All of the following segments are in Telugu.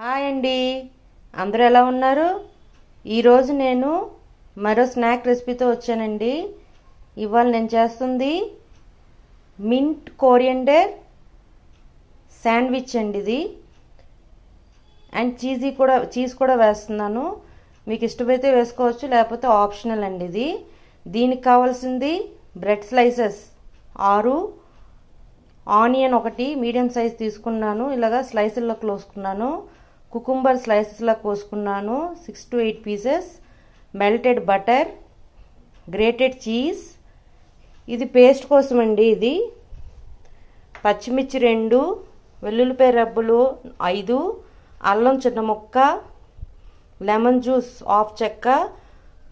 హాయ్ అండి, అందరూ ఎలా ఉన్నారు? ఈరోజు నేను మరో స్నాక్ రెసిపీతో వచ్చానండి. ఇవాళ నేను చేస్తుంది మింట్ కోరియండర్ శాండ్విచ్ అండి. ఇది అండ్ చీజ్ కూడా వేస్తున్నాను. మీకు ఇష్టమైతే వేసుకోవచ్చు, లేకపోతే ఆప్షనల్ అండి. దీనికి కావాల్సింది bread slices 6, onion 1 medium size తీసుకున్నాను, ఇలాగా స్లైసుల్లో కోసుకున్నాను. కుకుంబర్ స్లైసెస్లా కోసుకున్నాను 6 to 8 pieces. Melted butter, grated cheese. ఇది పేస్ట్ కోసం అండి. ఇది పచ్చిమిర్చి 2, వెల్లుల్లిపాయ రబ్బలు 5, అల్లం చిన్న ముక్క, లెమన్ జ్యూస్ 1/2 చెక్క,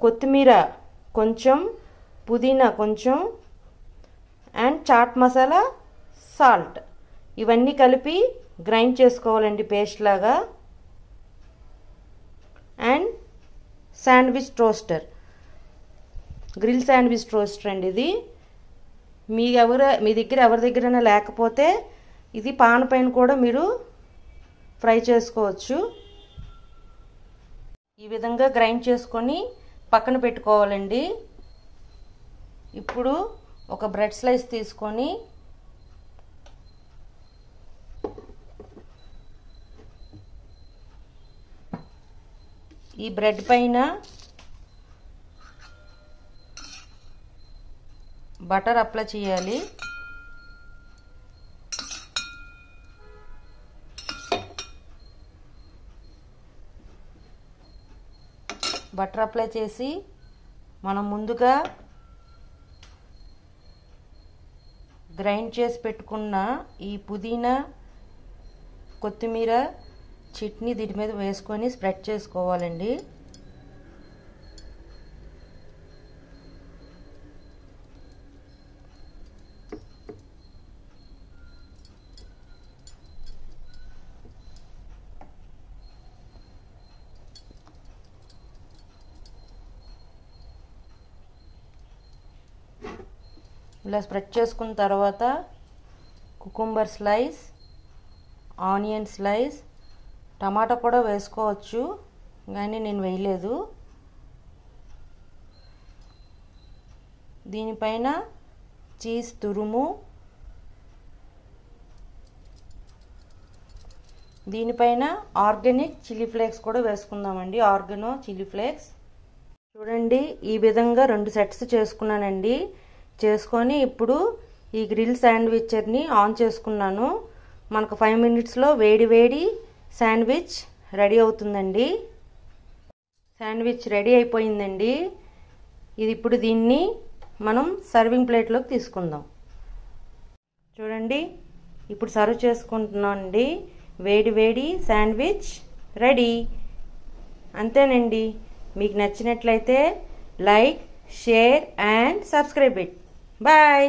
కొత్తిమీర కొంచెం, పుదీనా కొంచెం, అండ్ చాట్ మసాలా, సాల్ట్. ఇవన్నీ కలిపి గ్రైండ్ చేసుకోవాలండి పేస్ట్ లాగా. And sandwich toaster, grill sandwich toaster అండి. ఇది మీ దగ్గర ఎవరి దగ్గరైనా లేకపోతే ఇది పాన్ పైన కూడా మీరు ఫ్రై చేసుకోవచ్చు. ఈ విధంగా గ్రైండ్ చేసుకొని పక్కన పెట్టుకోవాలండి. ఇప్పుడు ఒక బ్రెడ్ స్లైస్ తీసుకొని ఈ బ్రెడ్ పైన బటర్ అప్లై చేయాలి. బటర్ అప్లై చేసి మనం ముందుగా గ్రైండ్ చేసి పెట్టుకున్న ఈ పుదీనా, కొత్తిమీర చట్నీ దీని మీద వేసుకొని స్ప్రెడ్ చేసుకోవాలండి. ఇలా స్ప్రెడ్ చేసుకున్న తర్వాత కుకుంబర్ స్లైస్, ఆనియన్ స్లైస్, టమాటా కూడా వేసుకోవచ్చు, కానీ నేను వేయలేదు. దీనిపైన చీజ్ తురుము, దీనిపైన ఆర్గానిక్ చిల్లీ ఫ్లేక్స్ కూడా వేసుకుందామండి. Organo chilli flakes. చూడండి, ఈ విధంగా 2 సెట్స్ చేసుకున్నానండి. చేసుకొని ఇప్పుడు ఈ గ్రిల్ శాండ్విచర్ని ఆన్ చేసుకున్నాను. మనకు 5 మినిట్స్లో వేడి శాండ్విచ్ రెడీ అవుతుందండి. శాండ్విచ్ రెడీ అయిపోయిందండి. ఇప్పుడు దీన్ని మనం సర్వింగ్ ప్లేట్లోకి తీసుకుందాం. చూడండి, ఇప్పుడు సర్వ్ చేసుకుంటున్నానండి. వేడి శాండ్విచ్ రెడీ. అంతేనండి. మీకు నచ్చినట్లయితే like, share and subscribe it. Bye.